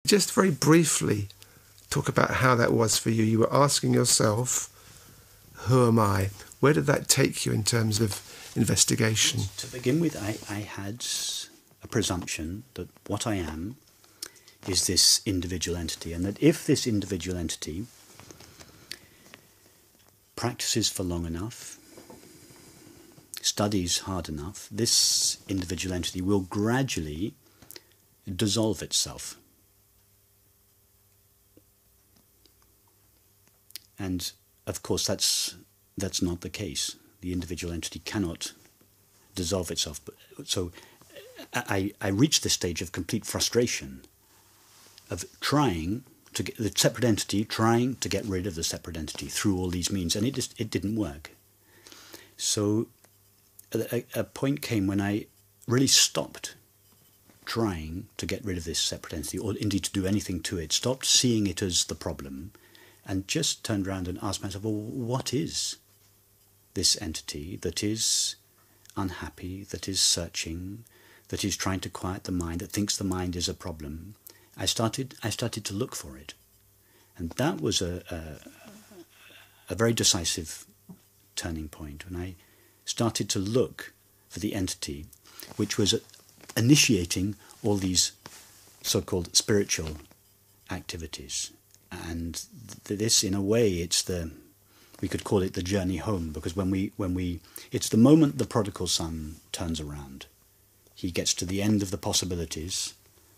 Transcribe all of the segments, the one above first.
just very briefly talk about how that was for you. You were asking yourself, who am I? Where did that take you in terms of investigation? To begin with, I had a presumption that what I am is this individual entity, and that if this individual entity practices for long enough, studies hard enough, this individual entity will gradually dissolve itself. And of course that's not the case. The individual entity cannot dissolve itself. So I reached this stage of complete frustration, of trying to get the separate entity, trying to get rid of the separate entity through all these means, and it didn't work. So a point came when I really stopped trying to get rid of this separate entity, or indeed to do anything to it, stopped seeing it as the problem, and just turned around and asked myself, well, what is this entity that is unhappy, that is searching, that is trying to quiet the mind, that thinks the mind is a problem? I started to look for it, and that was a very decisive turning point when I started to look for the entity which was initiating all these so-called spiritual activities. And this, in a way, we could call it the journey home, because it's the moment the prodigal son turns around. He gets to the end of the possibilities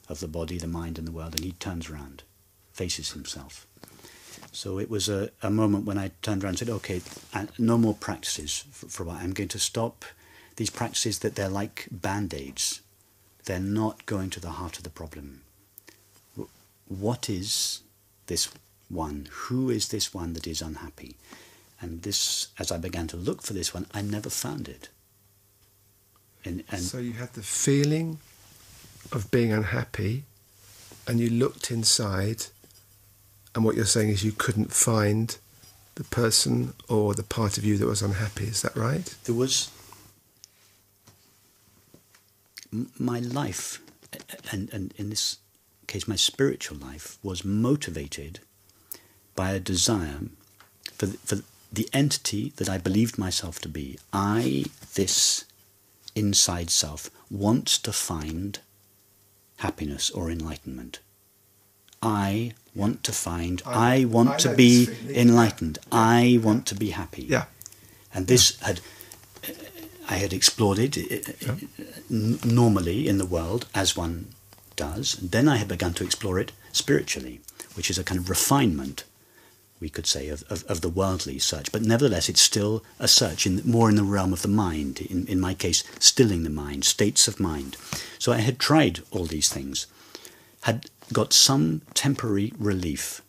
of the body, the mind, and the world, and he turns around, faces himself. So it was a moment when I turned around and said, okay, no more practices for a while. I'm going to stop these practices, that they're like band-aids. They're not going to the heart of the problem. What is this one? Who is this one that is unhappy? And this, as I began to look for this one, I never found it. And so you had the feeling of being unhappy, and you looked inside, and what you're saying is you couldn't find the person or the part of you that was unhappy. Is that right? There was my life, and in this case my spiritual life, was motivated by a desire for the entity that I believed myself to be. I, this inside self, wants to find happiness or enlightenment. I want to find, I want to be enlightened. I want to be happy. Yeah. And this I had explored it normally in the world, as one does. And then I had begun to explore it spiritually, which is a kind of refinement, we could say, of the worldly search. But nevertheless, it's still a search, more in the realm of the mind, in my case, stilling the mind, states of mind. So I had tried all these things, had got some temporary relief,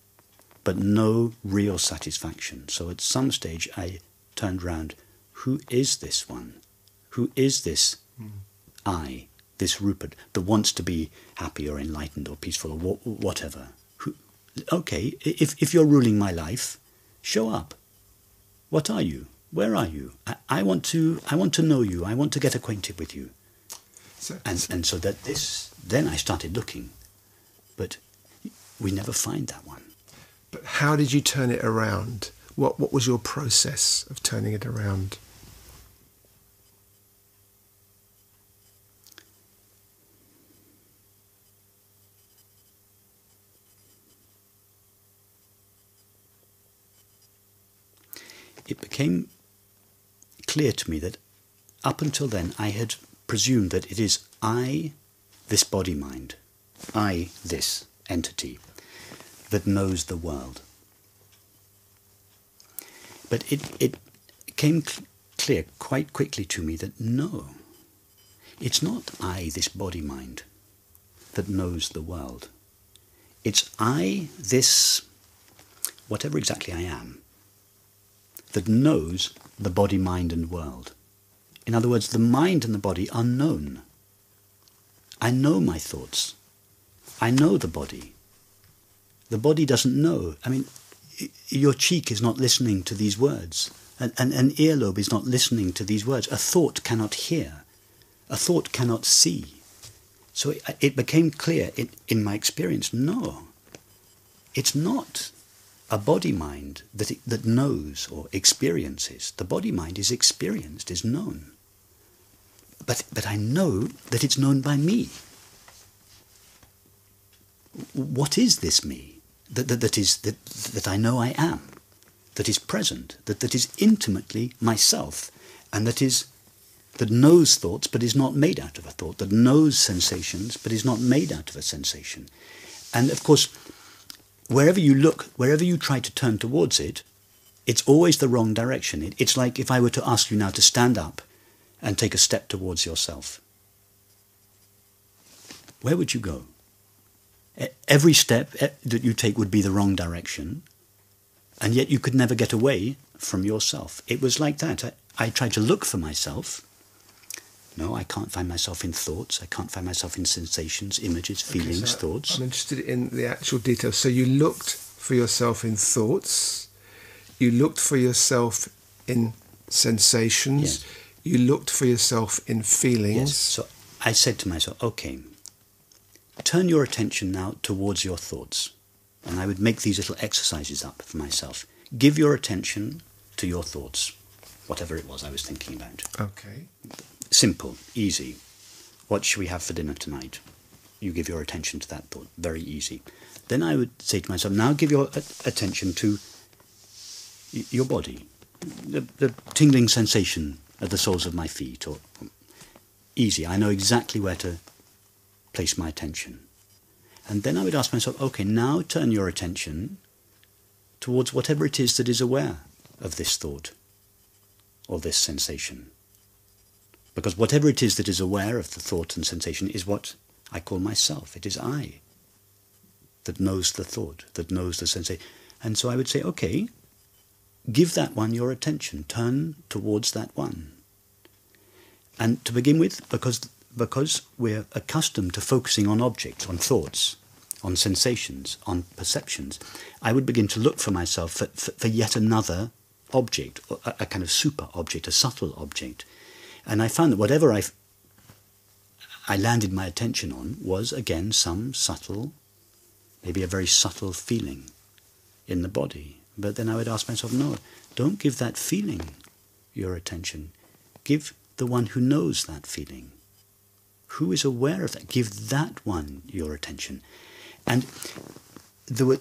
but no real satisfaction. So at some stage I turned round, who is this one? Who is this I, this Rupert, that wants to be happy or enlightened or peaceful or whatever? Okay, if you're ruling my life, show up. What are you? Where are you? I want to know you. I want to get acquainted with you. And so that then I started looking, but we never find that one. But how did you turn it around? What was your process of turning it around? It became clear to me that up until then I had presumed that it is I, this body-mind, I, this entity, that knows the world. But it came clear quite quickly to me that no, it's not I, this body-mind, that knows the world. It's I, this, whatever exactly I am, that knows the body, mind, and world. In other words, the mind and the body are known. I know my thoughts. I know the body. The body doesn't know. I mean, your cheek is not listening to these words. An earlobe is not listening to these words. A thought cannot hear. A thought cannot see. So it became clear in my experience, no, it's not a body-mind that knows or experiences. The body-mind is experienced, is known. But I know that it's known by me. What is this me that I know I am, that is present, that is intimately myself, and that knows thoughts but is not made out of a thought, that knows sensations but is not made out of a sensation. And of course, wherever you look, wherever you try to turn towards it, it's always the wrong direction. It's like if I were to ask you now to stand up and take a step towards yourself. Where would you go? Every step that you take would be the wrong direction, and yet you could never get away from yourself. It was like that. I tried to look for myself. No, I can't find myself in thoughts. I can't find myself in sensations, images, feelings, thoughts. I'm interested in the actual details. So you looked for yourself in thoughts. You looked for yourself in sensations. Yes. You looked for yourself in feelings. Yes. So I said to myself, okay, turn your attention now towards your thoughts. And I would make these little exercises up for myself. Give your attention to your thoughts, whatever it was I was thinking about. Okay. Simple, easy. What should we have for dinner tonight? You give your attention to that thought. Very easy. Then I would say to myself, now give your attention to your body, the tingling sensation at the soles of my feet. Or easy. I know exactly where to place my attention. And then I would ask myself, okay, now turn your attention towards whatever it is that is aware of this thought or this sensation. Because whatever it is that is aware of the thought and sensation is what I call myself. It is I that knows the thought, that knows the sensation. And so I would say, okay, give that one your attention. Turn towards that one. And to begin with, because we're accustomed to focusing on objects, on thoughts, on sensations, on perceptions, I would begin to look for myself for yet another object, a kind of super object, a subtle object. And I found that whatever I landed my attention on was, again, some subtle, maybe a very subtle feeling in the body. But then I would ask myself, no, don't give that feeling your attention. Give the one who knows that feeling. Who is aware of that? Give that one your attention. And to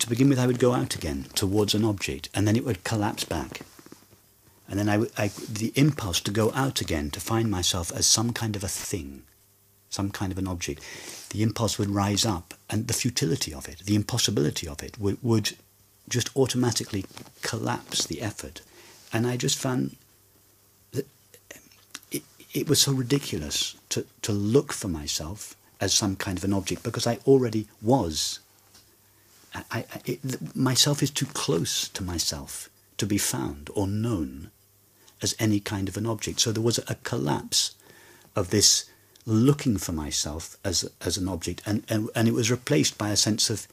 begin with, I would go out again towards an object, and then it would collapse back. And then the impulse to go out again, to find myself as some kind of a thing, some kind of an object, the impulse would rise up, and the futility of it, the impossibility of it, would just automatically collapse the effort. And I just found that it was so ridiculous to look for myself as some kind of an object, because I already was. Myself is too close to myself to be found or known as any kind of an object. So there was a collapse of this looking for myself as an object, and it was replaced by a sense of,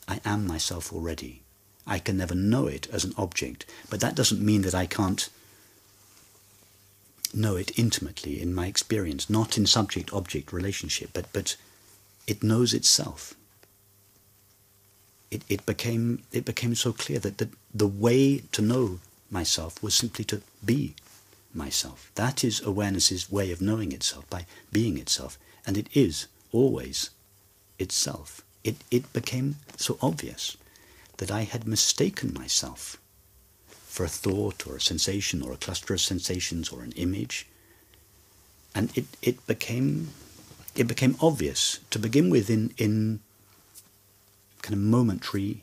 I am myself already. I can never know it as an object, but that doesn't mean that I can't know it intimately in my experience, not in subject-object relationship, but it knows itself. It became so clear that the way to know myself was simply to be myself. That is awareness's way of knowing itself, by being itself, and it is always itself. It became so obvious that I had mistaken myself for a thought or a sensation or a cluster of sensations or an image, and it became obvious to begin with in kind of momentary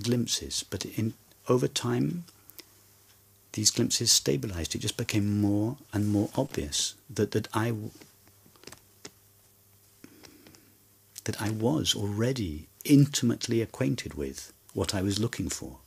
glimpses, but over time these glimpses stabilized. It just became more and more obvious that I was already intimately acquainted with what I was looking for.